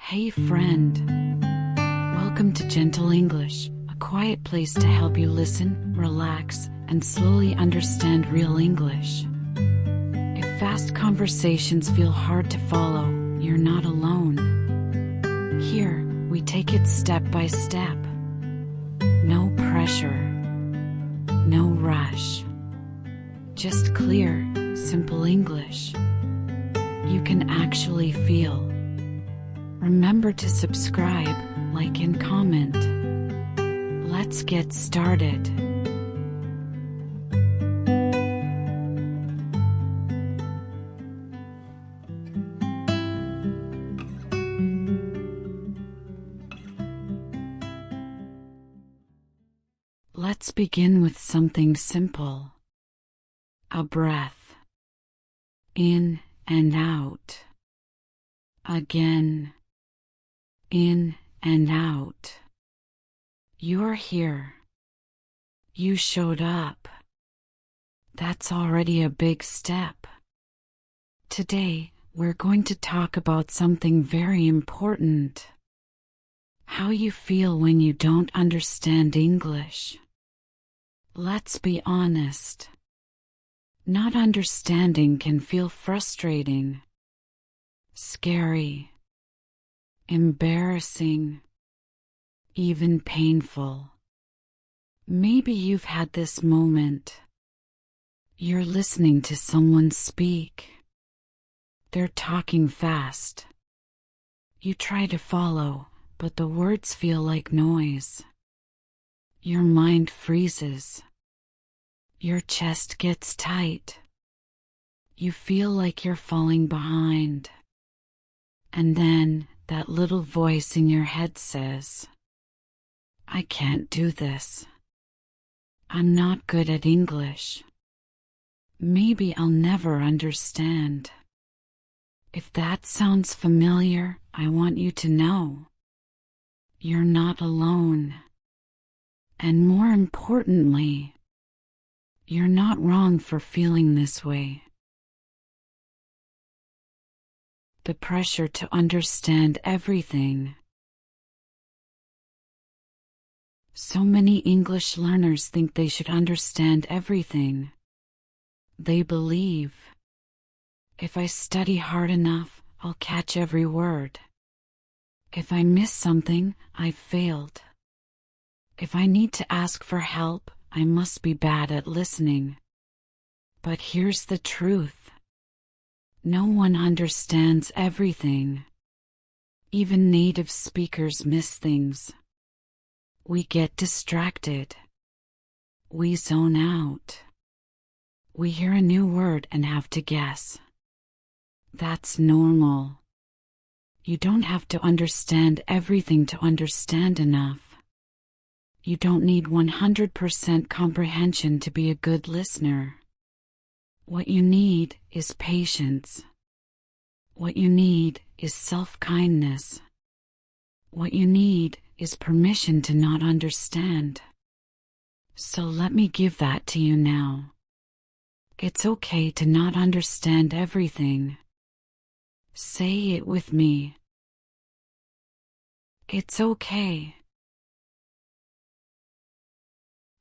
Hey friend, welcome to Gentle English, a quiet place to help you listen, relax, and slowly understand real English. If fast conversations feel hard to follow, you're not alone. Here, we take it step by step. No pressure, no rush. Just clear, simple English you can actually feel. Remember to subscribe, like, and comment. Let's get started. Let's begin with something simple. A breath. In and out. Again. In and out. You're here. You showed up. That's already a big step. Today, we're going to talk about something very important. How you feel when you don't understand English. Let's be honest. Not understanding can feel frustrating, scary, embarrassing, even painful. Maybe you've had this moment. You're listening to someone speak. They're talking fast. You try to follow, but the words feel like noise. Your mind freezes. Your chest gets tight. You feel like you're falling behind. And then, that little voice in your head says, I can't do this. I'm not good at English. Maybe I'll never understand. If that sounds familiar, I want you to know. You're not alone. And more importantly, you're not wrong for feeling this way. The pressure to understand everything. So many English learners think they should understand everything. They believe, if I study hard enough, I'll catch every word. If I miss something, I've failed. If I need to ask for help, I must be bad at listening. But here's the truth. No one understands everything. Even native speakers miss things. We get distracted. We zone out. We hear a new word and have to guess. That's normal. You don't have to understand everything to understand enough. You don't need 100% comprehension to be a good listener. What you need is patience. What you need is self-kindness. What you need is permission to not understand. So let me give that to you now. It's okay to not understand everything. Say it with me. It's okay.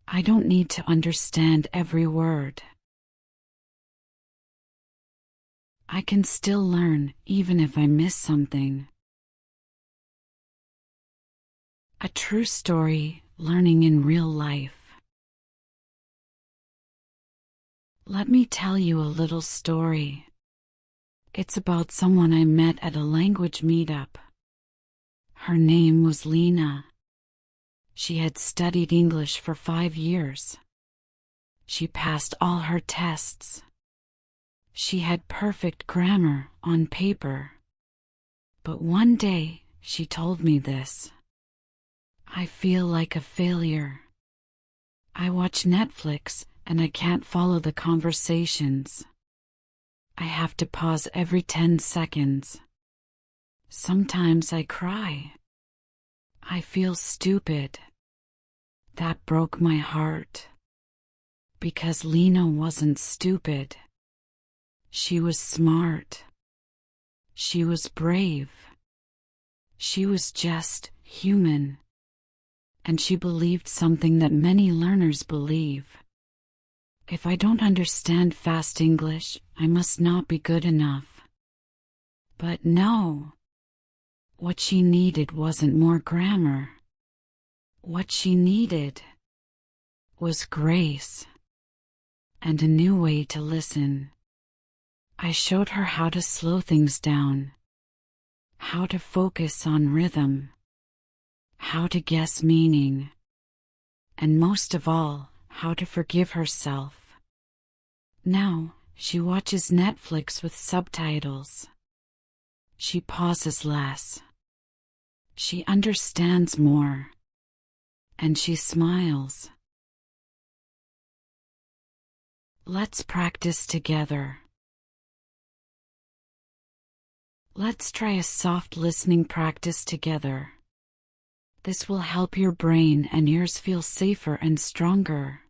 I don't need to understand every word. I can still learn, even if I miss something. A true story, learning in real life. Let me tell you a little story. It's about someone I met at a language meetup. Her name was Lena. She had studied English for 5 years. She passed all her tests. She had perfect grammar on paper. But one day, she told me this. I feel like a failure. I watch Netflix and I can't follow the conversations. I have to pause every 10 seconds. Sometimes I cry. I feel stupid. That broke my heart. Because Lena wasn't stupid. She was smart. She was brave. She was just human. And she believed something that many learners believe. If I don't understand fast English, I must not be good enough. But no. What she needed wasn't more grammar. What she needed was grace and a new way to listen. I showed her how to slow things down, how to focus on rhythm, how to guess meaning, and most of all, how to forgive herself. Now, she watches Netflix with subtitles. She pauses less. She understands more. And she smiles. Let's practice together. Let's try a soft listening practice together. This will help your brain and ears feel safer and stronger.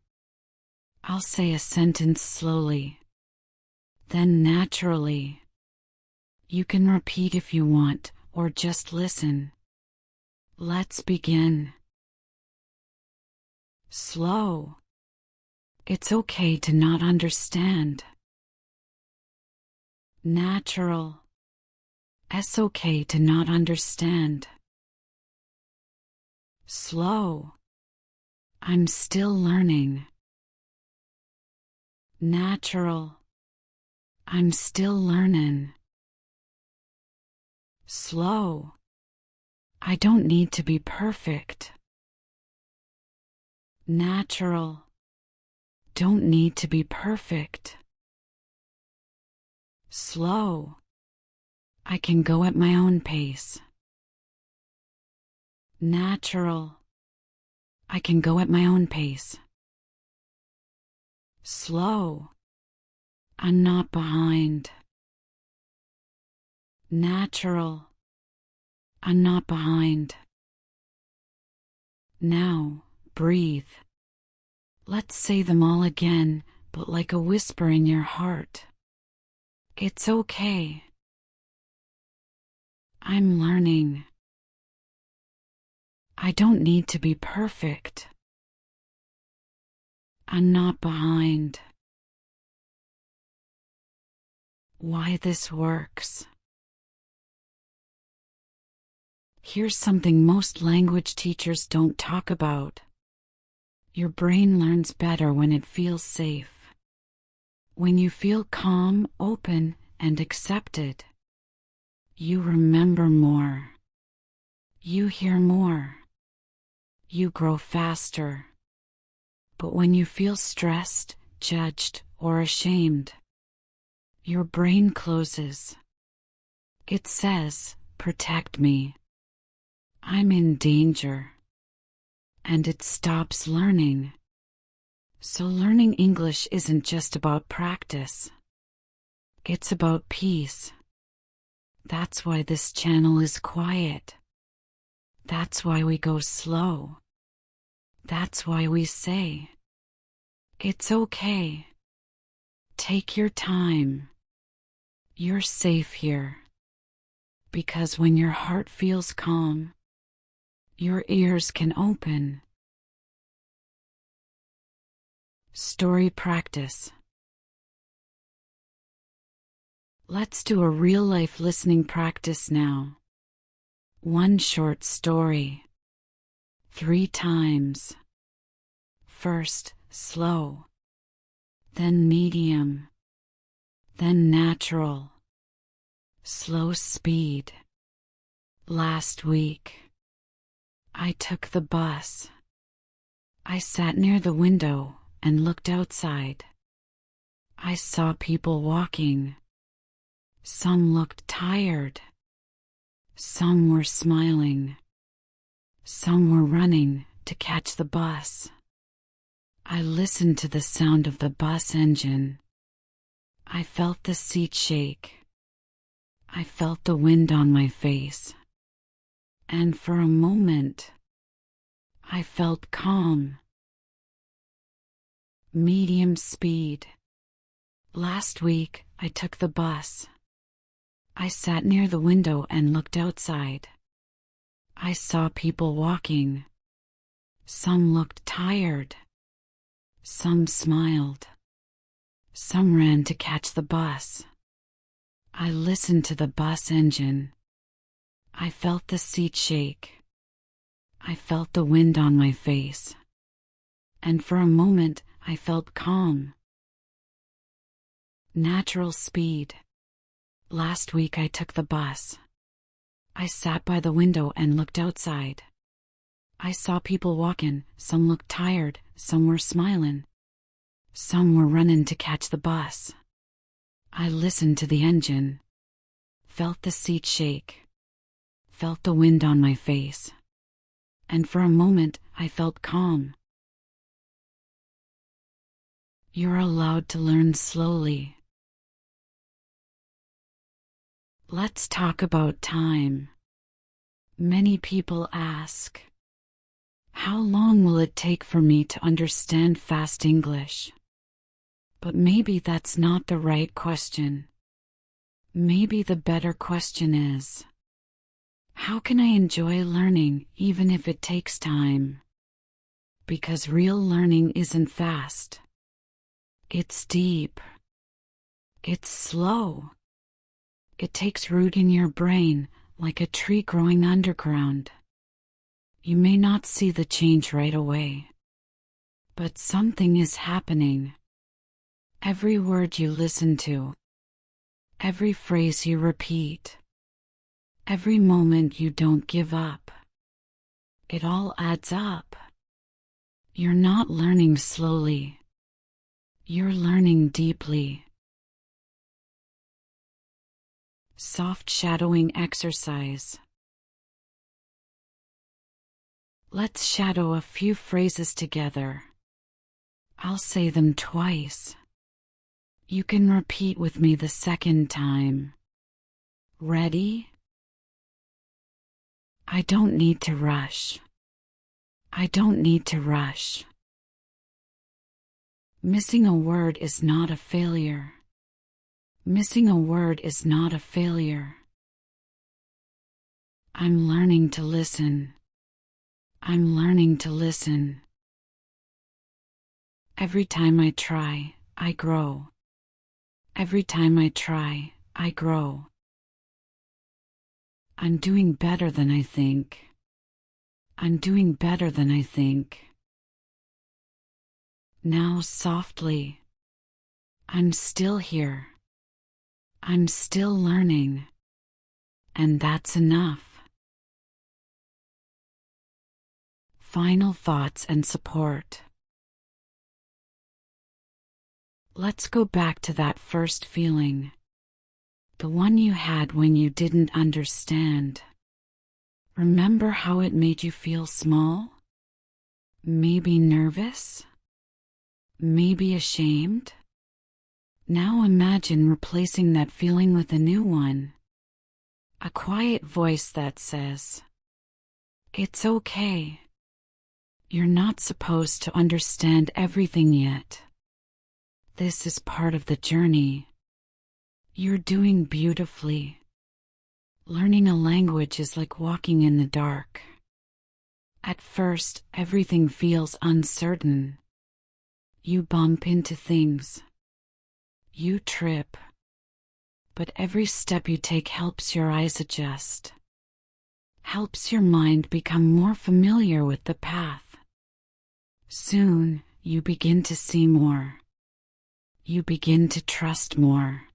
I'll say a sentence slowly, then naturally. You can repeat if you want, or just listen. Let's begin. Slow. It's okay to not understand. Natural. It's okay to not understand. Slow. I'm still learning. Natural. I'm still learning. Slow. I don't need to be perfect. Natural. Don't need to be perfect. Slow. I can go at my own pace. Natural. I can go at my own pace. Slow. I'm not behind. Natural. I'm not behind. Now, breathe. Let's say them all again, but like a whisper in your heart. It's okay. I'm learning. I don't need to be perfect. I'm not behind. Why this works. Here's something most language teachers don't talk about. Your brain learns better when it feels safe. When you feel calm, open, and accepted. You remember more. You hear more. You grow faster. But when you feel stressed, judged, or ashamed, your brain closes. It says, "Protect me. I'm in danger." And it stops learning. So learning English isn't just about practice. It's about peace. That's why this channel is quiet. That's why we go slow. That's why we say, it's okay. Take your time. You're safe here. Because when your heart feels calm, your ears can open. Story practice. Let's do a real-life listening practice now. One short story. 3 times. First, slow. Then medium. Then natural. Slow speed. Last week. I took the bus. I sat near the window and looked outside. I saw people walking. Some looked tired. Some were smiling. Some were running to catch the bus. I listened to the sound of the bus engine. I felt the seat shake. I felt the wind on my face. And for a moment, I felt calm. Medium speed. Last week, I took the bus. I sat near the window and looked outside. I saw people walking. Some looked tired. Some smiled. Some ran to catch the bus. I listened to the bus engine. I felt the seat shake. I felt the wind on my face. And for a moment, I felt calm. Natural speed. Last week I took the bus. I sat by the window and looked outside. I saw people walking. Some looked tired, some were smiling. Some were running to catch the bus. I listened to the engine. Felt the seat shake. Felt the wind on my face. And for a moment, I felt calm. You're allowed to learn slowly. Let's talk about time. Many people ask, how long will it take for me to understand fast English? But maybe that's not the right question. Maybe the better question is, how can I enjoy learning even if it takes time? Because real learning isn't fast. It's deep. It's slow. It takes root in your brain like a tree growing underground. You may not see the change right away, but something is happening. Every word you listen to, every phrase you repeat, every moment you don't give up, it all adds up. You're not learning slowly. You're learning deeply. Soft shadowing exercise. Let's shadow a few phrases together. I'll say them twice. You can repeat with me the second time. Ready? I don't need to rush. I don't need to rush. Missing a word is not a failure. Missing a word is not a failure. I'm learning to listen. I'm learning to listen. Every time I try, I grow. Every time I try, I grow. I'm doing better than I think. I'm doing better than I think. Now softly. I'm still here. I'm still learning. And that's enough. Final thoughts and support. Let's go back to that first feeling. The one you had when you didn't understand. Remember how it made you feel small? Maybe nervous? Maybe ashamed? Now imagine replacing that feeling with a new one. A quiet voice that says, "It's okay. You're not supposed to understand everything yet. This is part of the journey. You're doing beautifully. Learning a language is like walking in the dark. At first, everything feels uncertain. You bump into things. You trip. But every step you take helps your eyes adjust. Helps your mind become more familiar with the path. Soon, you begin to see more. You begin to trust more.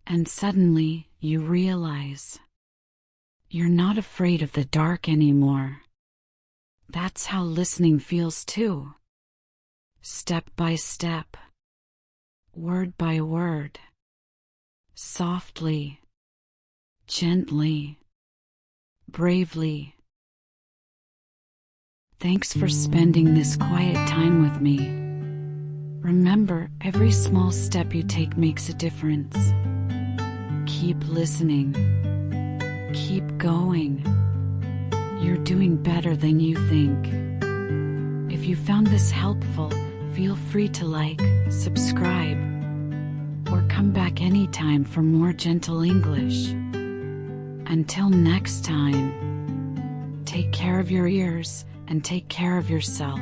And suddenly, you realize you're not afraid of the dark anymore. That's how listening feels too. Step by step. Word by word. Softly. Gently. Bravely. Thanks for spending this quiet time with me. Remember, every small step you take makes a difference. Keep listening. Keep going. You're doing better than you think. If you found this helpful, feel free to like, subscribe, or come back anytime for more gentle English. Until next time. care of your ears and take care of yourself.